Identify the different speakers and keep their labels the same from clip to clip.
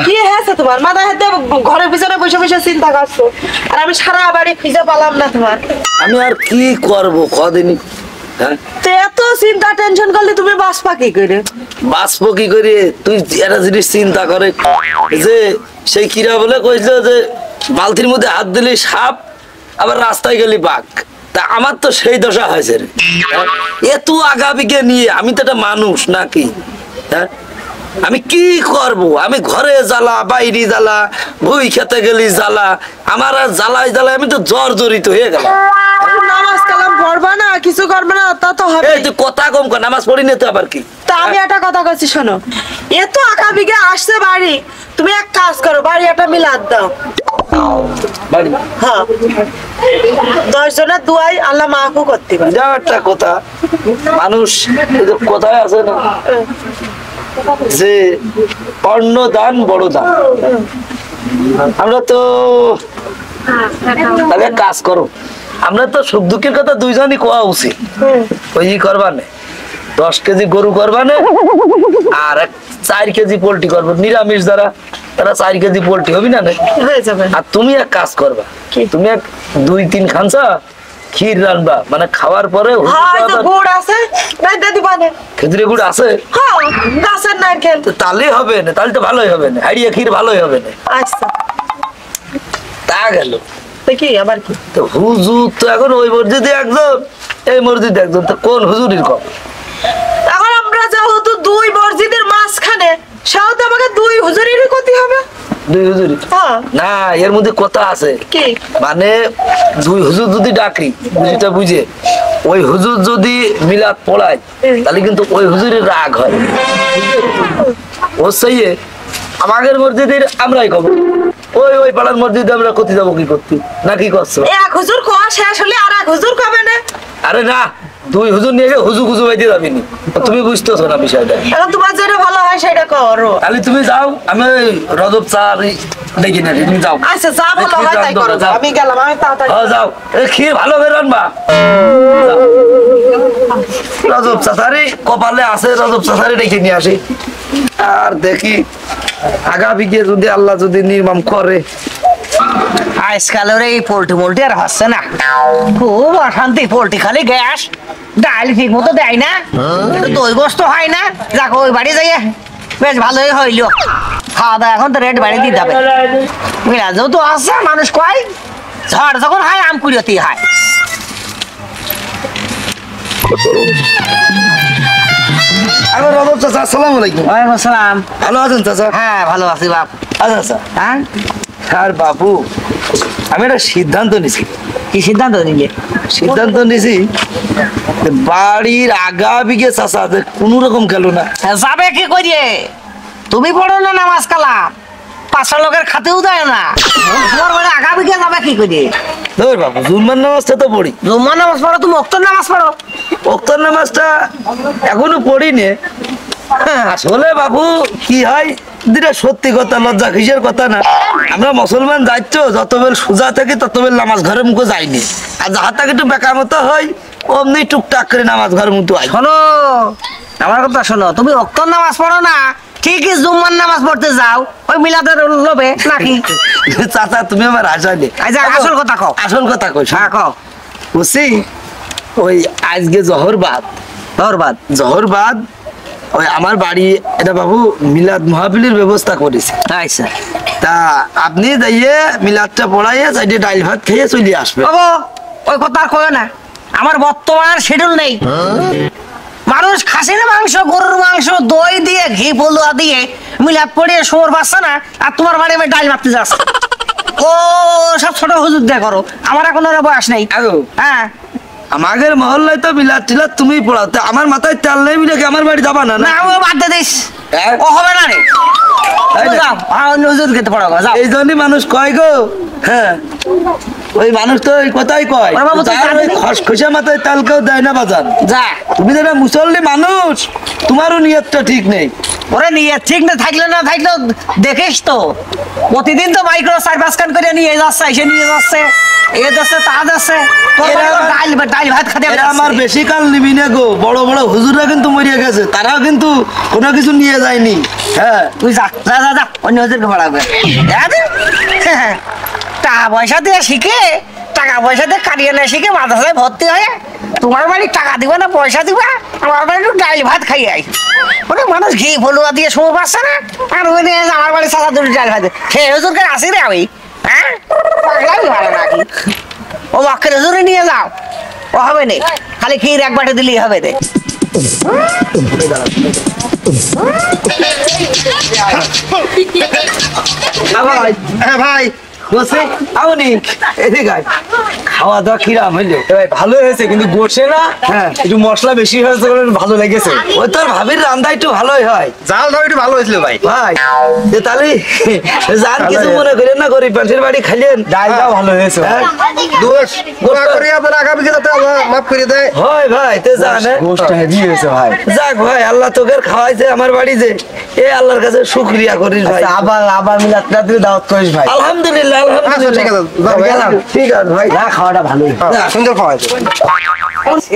Speaker 1: কি হয়েছে তোমার? মাথায় হাত দিয়ে ঘরের পিছনে বসে বসে চিন্তা করছো, আর আমি সারা বাড়ি খুঁজে পেলাম না তোমার।
Speaker 2: আমি আর কি করবো কদিনই,
Speaker 1: এত চিন্তা টেনশন করলে তুমি বাঁচবা কি করে?
Speaker 2: বাঁচবো কি করে? তুই একটা জিনিস চিন্তা করে যে সেই কিরা বলে কইছিল যে বালতির মধ্যে হাত দিলি সাপ, আবার রাস্তায় গেলি বাঘ। তা আমার তো সেই দশা হয়েছে রে। এত আগামীকে নিয়ে আমি তো একটা মানুষ নাকি? হ্যাঁ, আমি কি করব? আমি ঘরে জ্বালা, বাইরে জ্বালা, বই খেতে গেলি জ্বালা, আমার আর জ্বালায় জ্বালায় আমি তো জর্জরিত হয়ে গেলাম।
Speaker 1: নামাজ কালাম পড়বা না, কিছু করবে না, তা তো হবে।
Speaker 2: এই তুই কথা কম কর, নামাজ পড়ি না তো আবার কি?
Speaker 1: তা আমি একটা কথা কইছি শোনো, এত আকাবিকে আসছে বাড়ি, তুমি এক কাজ করো, বাড়ি একটা মিলাদ দাও।
Speaker 2: বাড়ি?
Speaker 1: হ্যাঁ, 10 জনের দুয়াই আল্লাহ মাফও করতে পারে।
Speaker 2: যাও একটা কথা, মানুষ কোথায় আছে না যে অন্ন দান বড় দান। আমরা তো কাজ করো, আমরা তো সুখ দুঃখের কথা দুইজনই কোয়া উচিত। ওই করবা না 10 কেজি গরু করবা না, আর 4 কেজি পোল্ট্রি করবো। নিরামিষ যারা তারা 4 কেজি পোল্ট্রি হবি না
Speaker 1: হয়ে যাবে।
Speaker 2: আর তুমি এক কাজ করবা, তুমি এক 2-3 খানসা ক্ষীর রানবা, মানে খাওয়ার পরে
Speaker 1: গুড় আছে
Speaker 2: খেজুরের গুড় আছে,
Speaker 1: গাছের নারকেল,
Speaker 2: তাহলে হবে না, তাহলে তো ভালোই হবে না, হাড়িয়া ক্ষীর ভালোই হবে না।
Speaker 1: আচ্ছা
Speaker 2: তা গেল
Speaker 1: কি আবার কি?
Speaker 2: তো হুজুর তো এখন ওই মসজিদে একজন, এই মসজিদে একজন, তো কোন হুজুরির কম?
Speaker 1: এখন আমরা যেহেতু 2 মসজিদের মাঝখানে, সেহেতু আমাকে 2 হুজুরেরই ক্ষতি হবে।
Speaker 2: 2 হুজুরি না, এর মধ্যে কথা আছে
Speaker 1: কি?
Speaker 2: মানে 2 হুজুর যদি ডাকি, বুঝিটা বুঝে ওই হুজুর যদি মিলাদ পড়ায়, তাহলে কিন্তু ওই হুজুরের রাগ হয়। ও সেই আমাদের মসজিদের আমরাই খবর, ওই পাড়ার মসজিদে আমরা কোথায় যাবো কি করতে, না কি করছো?
Speaker 1: এক হুজুর কোয়া শেষ হলে আর এক হুজুর কবে না?
Speaker 2: আরে না, 2 হুজুর নিয়ে হুজু খুজু বাইতে যাবি নি, তুমি বুঝতেছো না বিষয়টা।
Speaker 1: এখন তোমার যেটা ভালো হয় সেটা করো।
Speaker 2: তাহলে তুমি যাও, আমি রজব চা দেখি না, তুমি যাও।
Speaker 1: আচ্ছা, যা ভালো হয় তাই করো, আমি গেলাম, আমি তাড়াতাড়ি
Speaker 2: যাও। ক্ষীর ভালো করে রানবা। রজব চাচারি কপালে আছে, রজব চাচারি দেখে নিয়ে আসি, আর দেখি আগামীকে যদি আল্লাহ যদি নির্মাণ করে।
Speaker 3: আজকালের এই পোল্ট্রি মোল্ট্রি আর হচ্ছে না, খুব অশান্তি। পোল্ট্রি খালি গ্যাস, ডাল ঠিক মতো দেয় না, দই গোস্ত হয় না। যাক ওই বাড়ি যাই, বেশ ভালোই হইল। খাওয়া দাওয়া এখন তো রেট বাড়িয়ে দিতে হবে। মিলাদেও তো আছে, মানুষ কয় ঝড় যখন হয় আম কুড়িয়তি হয়।
Speaker 2: রজব চাচা, আসসালামু আলাইকুম।
Speaker 3: ওয়ালাইকুম আসসালাম।
Speaker 2: ভালো আছেন চাচা?
Speaker 3: হ্যাঁ ভালো আছি বাপ।
Speaker 2: আচ্ছা
Speaker 3: হ্যাঁ,
Speaker 2: আর বাবু আমি একটা সিদ্ধান্ত নিছি।
Speaker 3: কি সিদ্ধান্ত নিলে?
Speaker 2: সিদ্ধান্ত নিছি বাড়ির আগামীকে চাচা কোন রকম গেল না।
Speaker 3: যাবে কি করিয়ে? তুমি পড়ো না নামাজ কালাম, 5 লোকের খাতেও দেয় না, তোমার বাড়ি আগামীকে যাবে কি করিয়ে?
Speaker 2: ধর বাবু, জুম্মার নামাজটা তো পড়ি।
Speaker 3: জুম্মার নামাজ পড়ো, তুমি ওক্তর নামাজ পড়ো।
Speaker 2: ওক্তর নামাজটা এখনো পড়িনি। আসলে বাবু কি হয়, যেটা সত্যি কথা, লজ্জা কিসের কথা না, আমরা মুসলমান যাইছ যত বেল সোজা থেকে তত বেল নামাজ ঘরের মুখে যাইনি, আর যাহার থেকে একটু বেকার মতো হয় অমনি টুকটাক করে নামাজ ঘরের মতো আই।
Speaker 3: শোনো আমার কথা শোনো, তুমি ওক্তর নামাজ পড়ো না, ঠিকই জুম্মার নামাজ পড়তে যাও ওই মিলাদের লোভে নাকি?
Speaker 2: চাচা তুমি আমার হাসাইলে।
Speaker 3: আচ্ছা আসল কথা কও।
Speaker 2: আসল কথা কই,
Speaker 3: হ্যাঁ কও।
Speaker 2: বুঝছি, ওই আজকে জহর বাদ ওই আমার বাড়ি এটা বাবু মিলাদ মাহফিলের ব্যবস্থা করেছে।
Speaker 3: আচ্ছা,
Speaker 2: তা আপনি যাইয়ে মিলাদটা পড়াইয়ে সাইডে ডাল ভাত খেয়ে চলে আসবে।
Speaker 3: ওই কথা আর কয় না, আমার বর্তমান শিডিউল নেই। মানুষ খাসির মাংস, গরুর মাংস, দই দিয়ে, ঘি পলুয়া দিয়ে মিলাদ পড়িয়ে শোর পাচ্ছে না, আর তোমার বাড়ি আমি ডাল ভাবতে যাচ্ছি। ও সব ছোট হুজুর দিয়ে করো, আমার এখন আর বয়স নেই। হ্যাঁ,
Speaker 2: আমাদের মহল্লায় তো মিলাদ টিলাদ তুমি পড়াতে, আমার মাথায় তেল নেই মিলে আমার বাড়ি যাবা না?
Speaker 3: না ও বাদ দিয়ে দিস, ও হবে না রে।
Speaker 2: এই জন্যই মানুষ কয় গো, হ্যাঁ ওই মানুষ তো ওই কথাই কয়, খসখসে মাথায় তেল কেউ দেয় না বাজার।
Speaker 3: যা
Speaker 2: তুমি যেটা মুসল্লি মানুষ, তোমারও নিয়তটা ঠিক নেই।
Speaker 3: ওরে নিয়ে ঠিক না থাকলে দেখিস তো প্রতিদিন তো মাইক্রো 4-5 কান করে নিয়ে যাচ্ছে এসে নিয়ে যাচ্ছে এ যাচ্ছে তা যাচ্ছে ডাল ভাত খাতে
Speaker 2: আমার বেশি কাল নিবি না গো, বড় বড় হুজুররা কিন্তু মরিয়া গেছে, তারাও কিন্তু কোনো কিছু নিয়ে যায়নি। হ্যাঁ
Speaker 3: তুই যা অন্য হুজুরকে পড়াবে টাকা পয়সা দিয়ে শিখে টাকা পয়সা দিয়ে কাটিয়ে না শিখে মাদ্রাসায় ভর্তি হয়ে তোমার বাড়ি টাকা দিবা না পয়সা দিবা, আমার বাড়ি একটু ডাল ভাত খাই আই ওটা মানুষ ঘি ফলুয়া দিয়ে সময় পাচ্ছে না, আর ওই আমার বাড়ি সাদা দুটো ডাল ভাত সে হুজুরকে আসি রে আমি, হ্যাঁ পাগলাই ভালো নাকি? ও মক্কেল হুজুরে নিয়ে যাও, ও হবে না, খালি ক্ষীর এক বাটি দিলেই হবে রে।
Speaker 2: হ্যাঁ ভাই বসে আপনি এদিকে আয়। খাওয়া দাওয়া কিরাম হইলো?
Speaker 4: ভাই ভালো হয়েছে কিন্তু গোছে না,
Speaker 2: হ্যাঁ
Speaker 4: একটু মশলা বেশি হয়েছে বলে ভালো লেগেছে।
Speaker 2: ওই তোর ভাবির রান্না একটু ভালোই হয়।
Speaker 4: জাল দাও একটু ভালো হয়েছিল ভাই।
Speaker 2: ভাই যে তাহলে যার কিছু মনে করেন না, গরিব মানুষের বাড়ি খাইলেন।
Speaker 4: ডালটাও ভালো হয়েছে।
Speaker 2: হ্যাঁ?
Speaker 4: দোষ দোয়া করে আপনার আগামী দিনে তো আল্লাহ মাফ করে দেয়।
Speaker 2: হয় ভাই তে জানে
Speaker 4: গোশটা হেভি হয়েছে ভাই।
Speaker 2: যাক ভাই, আল্লাহ তোকে খাওয়াইছে আমার বাড়ি যে, এ আল্লাহর কাছে শুকরিয়া করিস ভাই।
Speaker 4: আচ্ছা, আবার মিলাদ রাত্রে দাওয়াত করিস ভাই।
Speaker 2: আলহামদুলিল্লাহ
Speaker 4: আচ্ছা, ঠিক আছে, যাও ভাই।
Speaker 2: গেলাম। ঠিক আছে ভাই,
Speaker 4: না খাওয়াটা ভালোই, সুন্দর খাওয়া হয়েছে।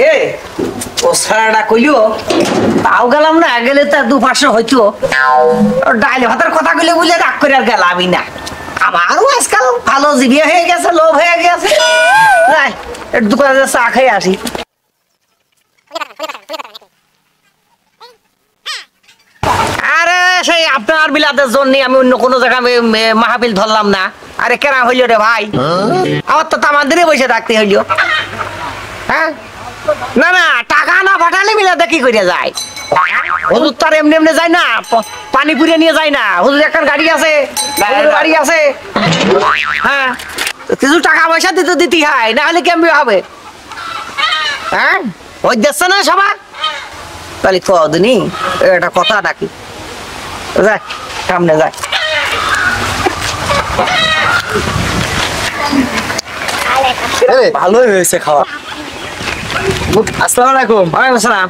Speaker 3: এ ও সারাটা কইলো তাও গেলাম না, গেলে তো 2-500 হইতো। ডাল ভাতের কথা কইলে বলে রাগ করে আর গেলামই না। আমারও আজকাল ভালো জিভে হয়ে গেছে, লোভ হয়ে গেছে, যাই একটু দোকানে চা খেয়ে আসি। আরে সেই আপনার বিলাদের জন্য আমি অন্য কোনো জায়গায় মাহফিল ধরলাম না। আরে কেনা হইলো রে ভাই, আমার তো তামান্দিরে বসে থাকতে হইলো। হ্যাঁ না না, টাকা না পাঠালে মিলাদে কি করে যায়? হুজুর তার এমনি এমনি যায় না, পানি পুড়িয়ে নিয়ে যায় না। হুজুর একটা গাড়ি আছে, গাড়ি আছে, হ্যাঁ কিছু টাকা পয়সা দিতে হয়, না হলে কেমন হবে? হ্যাঁ ওই দেখছে না সবাই, তাহলে কদিনই এটা কথা ডাকি যায় সামনে যায়।
Speaker 4: ভালোই হয়েছে খাওয়া। আসসালামু আলাইকুম।
Speaker 3: ওয়ালাইকুম আসসালাম।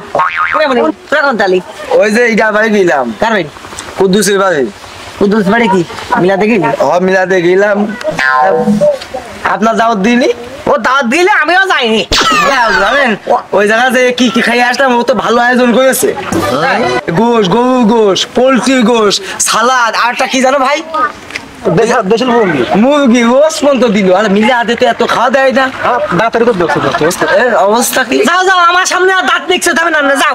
Speaker 3: তোরা কোন তালি?
Speaker 4: ওই যে ইটা বাড়ি গেলাম,
Speaker 3: কার বাড়ি?
Speaker 4: কুদ্দুসের বাড়ি।
Speaker 3: কুদ্দুস বাড়ি কি মিলাদে গেলি?
Speaker 4: মিলাদে গেলাম, আপনার দাওয়াত দিইনি।
Speaker 3: ও দাওয়াত দিলে আমিও যাইনি।
Speaker 4: জানেন ওই জায়গাতে কি কি খাই আসলাম, ও তো ভালো আয়োজন করেছে। গোশ, গরু গোশ, পোলট্রি গোশ, সালাদ, আরটা কি জানো ভাই, দেশের মুরগি রোজ পর্যন্ত দিল। আর মিলে হাতে তো এত খাওয়া দেয় না, অবস্থা কি?
Speaker 3: যাও যাও, আমার সামনে আর দাঁত দেখছো তবে না, যাও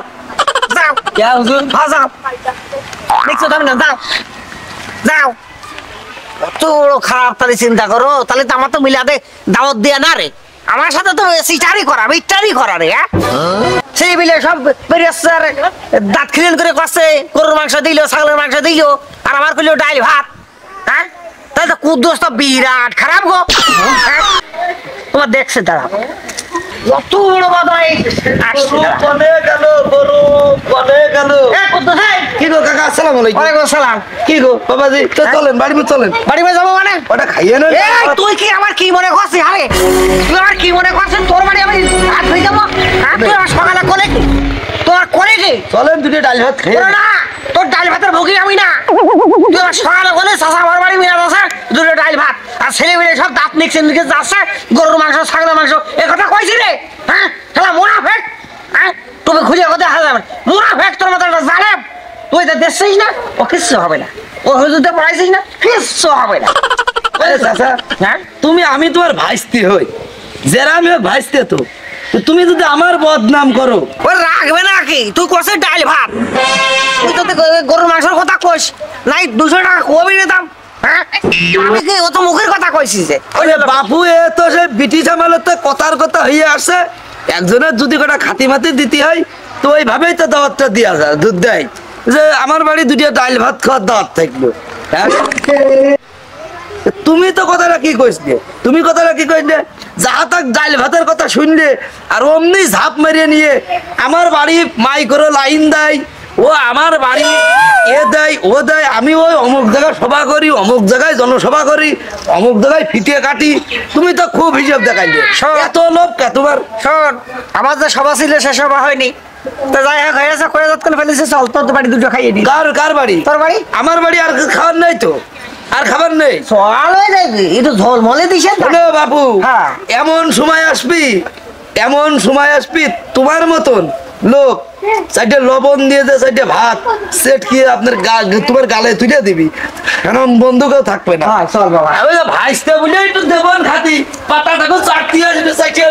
Speaker 3: যাও
Speaker 4: কে হুজুর?
Speaker 3: যাও যাও, দেখছো তবে না, যাও যাও। এত বড় খারাপ তাহলে চিন্তা করো, তাহলে তো আমার তো মিলাদে দাওয়াত দেয়া না রে, আমার সাথে তো সিটারি করা, মিটারি করা রে। হ্যাঁ সেই মিলে সব বেরিয়েছে, আর দাঁত খিলেন করে করছে, গরুর মাংস দিল, ছাগলের মাংস দিল, আর আমার কইলো ডাল ভাত। হ্যাঁ তাহলে তো কুদ্দুস তো বিরাট খারাপ গো। হ্যাঁ? তোমার দেখছে তারা কত বড় বাদাই
Speaker 2: কনে গেল গরু, কনে গেল। কি গো কাকা, আসসালামু আলাইকুম।
Speaker 3: ওয়ালাইকুম আসসালাম।
Speaker 2: কি গো বাবাজি, তো চলেন বাড়ি মে চলেন।
Speaker 3: বাড়ি বাড়ি যাবো মানে?
Speaker 2: ওটা খাইয়ে নেন।
Speaker 3: এই তুই কি আমার কি মনে করছিস? আরে তুই আমার কি মনে করছিস? তোর বাড়ি আমি হাত ধুই যাবো? হ্যাঁ তুই আমার সকালে করে কি? তোর করে কি?
Speaker 2: চলেন দুটো ডাল ভাত খেয়ে।
Speaker 3: তোর না, তোর ডাল ভাতের ভোগী আমি না। তুই আমার সকালে বলে চাষা আমার বাড়ি মিলাদ আছে, দুটো ডাল ভাত, আর ছেলে মেয়ে সব দাঁত নিচ্ছে নিচে যাচ্ছে, গরুর মাংস ছাগলের মাংস, এ কথা কইছি রে? হ্যাঁ খেলা মুনাফেক। হ্যাঁ তুমি খুঁজে কথা দেখা যাবে মুনাফেক, তোর মতো একটা জালেম। তুই তো দেখছিস না ও কিচ্ছু হবে না, ও হুজুরতে পড়াইছিস না কিচ্ছু হবে না।
Speaker 2: চাচা
Speaker 3: হ্যাঁ
Speaker 2: আমি তোমার ভাইস্তি হই, যারা আমি ভাইস্তে, তো তুমি যদি আমার বদনাম করো,
Speaker 3: ওই রাখবে না কি? তুই করছিস ডাল ভাত, তুই তো গরুর মাংসের কথা কইস নাই, 200 টাকা কমই নিতাম। হ্যাঁ আমি কি ও তো মুখের কথা কইছিস যে?
Speaker 2: ওরে বাপু, এ তো সে ব্রিটিশ আমলের তো কথার কথা হয়ে আসছে, একজনের যদি কটা খাতি মাতি দিতে হয় তো ওইভাবেই তো দাওয়াতটা দিয়া যায়, দুধ দেয় যে আমার বাড়ি দুটিয়া ডাল ভাত খাওয়ার দাওয়াত থাকলো। হ্যাঁ? তুমি তো কথাটা কি কইছিলে, তুমি কথাটা কি কইলে, যাহা তাক ডাল ভাতের কথা শুনলে আর অমনি ঝাঁপ মেরিয়ে নিয়ে আমার বাড়ি মাই করে লাইন দেয়, ও আমার বাড়ি এ দেয় ও দেয়, আমি ওই অমুক জায়গায় সভা করি, অমুক জায়গায় জনসভা করি, অমুক জায়গায় ফিটিয়ে কাটি। তুমি তো খুব হিসাব দেখাইলে, এত লোক কে তোমার?
Speaker 3: শোন, আমার যে সভা ছিল সে সভা হয়নি, তো যাই হোক হয়েছে, করে তেল ফেলেছে, চল তোর তো বাড়ি দুটো খাইয়ে দি।
Speaker 2: কার কার বাড়ি?
Speaker 3: তোর বাড়ি?
Speaker 2: আমার বাড়ি আর খাবার নেই তো, আর খাবার নেই।
Speaker 3: চল হয়ে যাবে, একটু ঝোলমলে দিছে।
Speaker 2: শোনো বাবু,
Speaker 3: হ্যাঁ।
Speaker 2: এমন সময় আসবি, এমন সময় আসবি তোমার মতন লোক চারটে লবণ দিয়ে দে, চারটে ভাত সেট কি আপনার তোমার গালে তুলে দিবি, কেন বন্ধু কেউ থাকবে না।
Speaker 3: হ্যাঁ চল বাবা।
Speaker 2: ওই যে ভাইস্তে বলে একটু দেবন খাতি পাতাটাকে চারটি আসবে চারটি